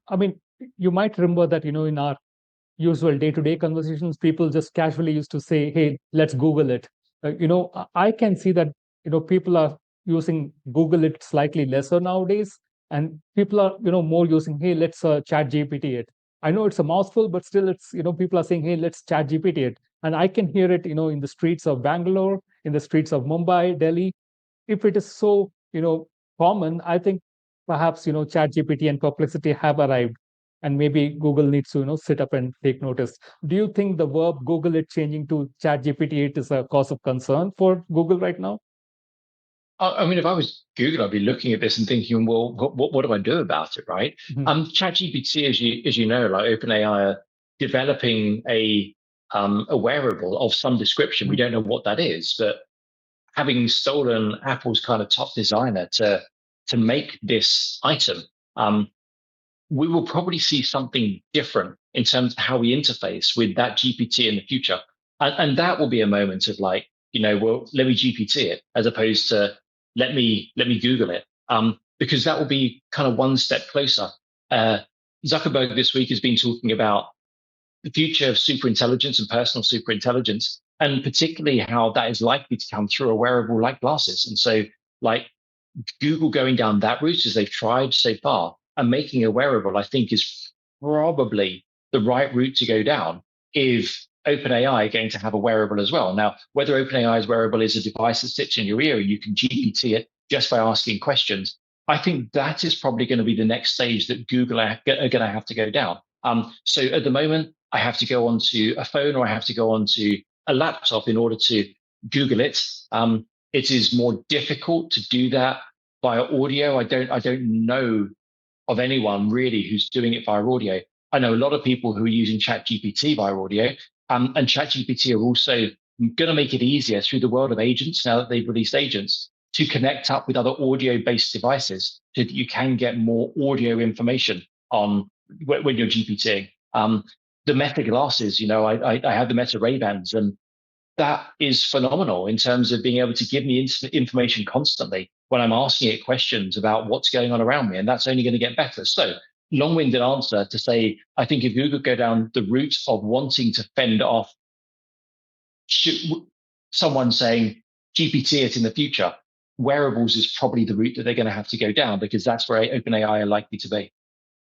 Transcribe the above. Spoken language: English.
I mean, you might remember that, in our usual day-to-day conversations, people just casually used to say, "Hey, let's Google it." I can see that people are using Google it slightly lesser nowadays, and people are more using, "Hey, let's chat GPT it." I know it's a mouthful, but still, it's people are saying, "Hey, let's chat GPT it," and I can hear it, in the streets of Bangalore, in the streets of Mumbai, Delhi. If it is so common, I think perhaps ChatGPT and Perplexity have arrived, and maybe Google needs to sit up and take notice. Do you think the verb Google it changing to ChatGPT it is a cause of concern for Google right now? I mean, if I was Google, I'd be looking at this and thinking, well, what do I do about it, right? Mhm. ChatGPT, as you know, like OpenAI are developing a wearable of some description. We Mhm. don't know what that is, but having stolen Apple's kind of top designer to make this item, um, we will probably see something different in terms of how we interface with that GPT in the future. And that will be a moment of like, well, let me GPT it as opposed to let me Google it. Because that will be kind of one step closer. Uh, Zuckerberg this week has been talking about the future of superintelligence and personal superintelligence, and particularly how that is likely to come through a wearable like glasses. And so, like Google going down that route as they've tried so far and making a wearable, I think is probably the right route to go down if OpenAI are going to have a wearable as well. Now, whether OpenAI's wearable is a device that sits in your ear and you can GPT it just by asking questions, I think that is probably going to be the next stage that Google are going to have to go down. So at the moment, I have to go onto a phone or I have to go onto a laptop in order to Google it. It is more difficult to do that via audio. I don't know of anyone really who's doing it via audio. I know a lot of people who are using ChatGPT via audio, and ChatGPT are also going to make it easier through the world of agents now that they've released agents to connect up with other audio-based devices so that you can get more audio information on when you're GPTing. The Meta glasses, I have the Meta Ray-Bans, and that is phenomenal in terms of being able to give me information constantly when I'm asking it questions about what's going on around me. And that's only going to get better. So, long winded answer to say, I think if Google go down the route of wanting to fend off someone saying GPT it in the future, wearables is probably the route that they're going to have to go down because that's where OpenAI are likely to be.